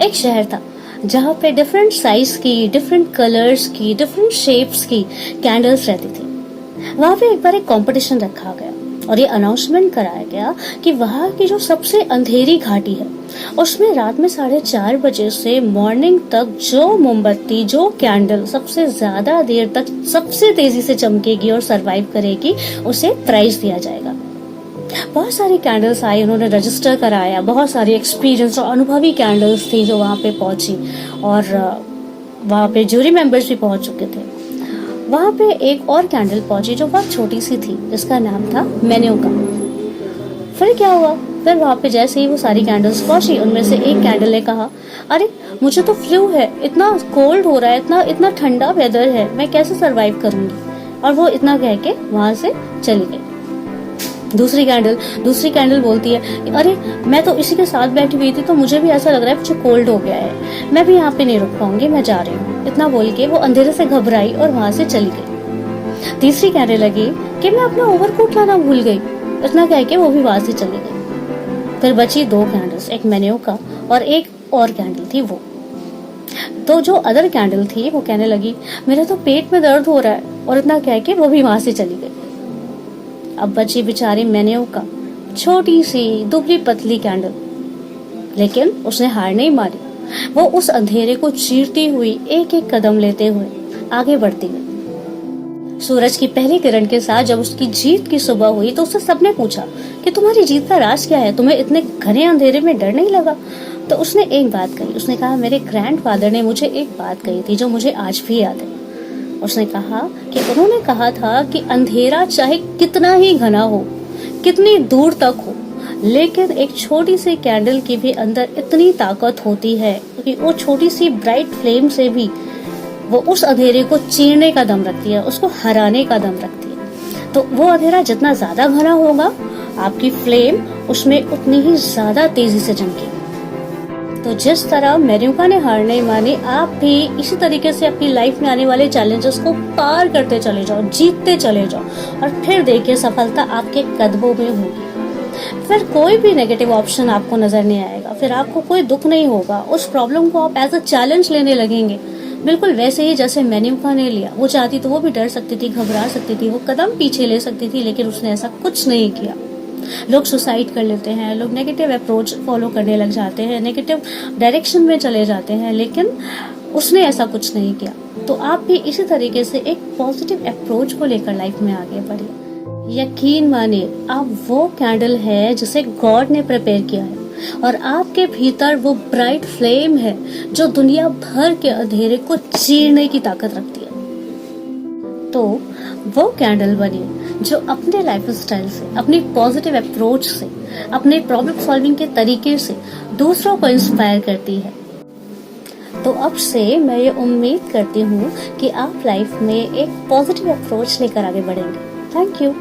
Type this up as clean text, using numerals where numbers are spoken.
एक शहर था जहाँ पे डिफरेंट साइज की, डिफरेंट कलर्स की, डिफरेंट शेप्स की कैंडल्स रहती थी। वहाँ पे एक बार एक कंपटीशन रखा गया और ये अनाउंसमेंट कराया गया कि वहाँ की जो सबसे अंधेरी घाटी है उसमें रात में 4:30 बजे से मॉर्निंग तक जो मोमबत्ती, जो कैंडल सबसे ज्यादा देर तक सबसे तेजी से चमकेगी और सरवाइव करेगी उसे प्राइज दिया जाएगा। बहुत सारी कैंडल्स आई, उन्होंने रजिस्टर कराया, बहुत सारी एक्सपीरियंस और अनुभवी कैंडल्स थी जो वहाँ पे पहुंची और वहाँ पे जूरी मेंबर्स भी पहुंच चुके थे। वहाँ पे एक और कैंडल पहुंची जो बहुत छोटी सी थी, जिसका नाम था मेन्यूका। फिर क्या हुआ, फिर वहाँ पे जैसे ही वो सारी कैंडल्स पहुंची उनमें से एक कैंडल ने कहा, अरे मुझे तो फ्लू है, इतना कोल्ड हो रहा है, इतना इतना ठंडा वेदर है, मैं कैसे सरवाइव करूंगी। और वो इतना कह के वहां से चली गई। दूसरी कैंडल बोलती है, अरे मैं तो इसी के साथ बैठी हुई थी तो मुझे भी ऐसा लग रहा है मुझे कोल्ड हो गया है, मैं भी यहाँ पे नहीं रुक पाऊंगी, मैं जा रही हूँ। इतना बोल के वो अंधेरे से घबराई और वहां से चली गई। तीसरी कहने लगी कि मैं अपना ओवरकोट लाना भूल गई, इतना कह के वो भी वहां से चली गई। फिर बची 2 कैंडल्स, एक मेन्यू का और एक और कैंडल थी वो। तो जो अदर कैंडल थी वो कहने लगी, मेरे तो पेट में दर्द हो रहा है, और इतना कह के वो भी वहां से चली गई। अब बची बेचारी मेन्यू का छोटी सी दुबली पतली कैंडल, लेकिन उसने हार नहीं मारी। वो उस अंधेरे को चीरती हुई एक एक कदम लेते हुए आगे बढ़ती गई। सूरज की पहली किरण के साथ जब उसकी जीत की सुबह हुई तो उससे सबने पूछा कि तुम्हारी जीत का राज क्या है, तुम्हें इतने घने अंधेरे में डर नहीं लगा। तो उसने एक बात कही, उसने कहा, मेरे ग्रैंडफादर ने मुझे एक बात कही थी जो मुझे आज भी याद है। उसने कहा कि उन्होंने कहा था कि अंधेरा चाहे कितना ही घना हो, कितनी दूर तक हो, लेकिन एक छोटी सी कैंडल की भी अंदर इतनी ताकत होती है कि वो छोटी सी ब्राइट फ्लेम से भी वो उस अंधेरे को चीरने का दम रखती है, उसको हराने का दम रखती है। तो वो अंधेरा जितना ज्यादा घना होगा, आपकी फ्लेम उसमें उतनी ही ज्यादा तेजी से चमकेगी। तो जिस तरह मेन्यूका ने हार नहीं मानी, आप भी इसी तरीके से अपनी लाइफ में आने वाले चैलेंजेस को पार करते चले जाओ, जीतते चले जाओ, और फिर देखिए सफलता आपके कदमों में होगी। फिर कोई भी नेगेटिव ऑप्शन आपको नजर नहीं आएगा, फिर आपको कोई दुख नहीं होगा, उस प्रॉब्लम को आप एज अ चैलेंज लेने लगेंगे, बिल्कुल वैसे ही जैसे मेन्यूका ने लिया। वो चाहती तो वो भी डर सकती थी, घबरा सकती थी, वो कदम पीछे ले सकती थी, लेकिन उसने ऐसा कुछ नहीं किया। लोग सुसाइड कर लेते हैं, लोग नेगेटिव अप्रोच फॉलो करने लग जाते हैं, नेगेटिव डायरेक्शन में चले जाते हैं, लेकिन उसने ऐसा कुछ नहीं किया। तो आप भी इसी तरीके से एक पॉजिटिव अप्रोच को लेकर लाइफ में आगे बढ़िए। यकीन मानिए, आप वो कैंडल है जिसे गॉड ने प्रिपेयर किया है, और आपके भीतर वो ब्राइट फ्लेम है जो दुनिया भर के अंधेरे को चीरने की ताकत रखती है। तो वो कैंडल बनिए जो अपने लाइफ स्टाइल से, अपनी पॉजिटिव अप्रोच से, अपने प्रॉब्लम सॉल्विंग के तरीके से दूसरों को इंस्पायर करती है। तो अब से मैं ये उम्मीद करती हूँ कि आप लाइफ में एक पॉजिटिव अप्रोच लेकर आगे बढ़ेंगे। Thank you.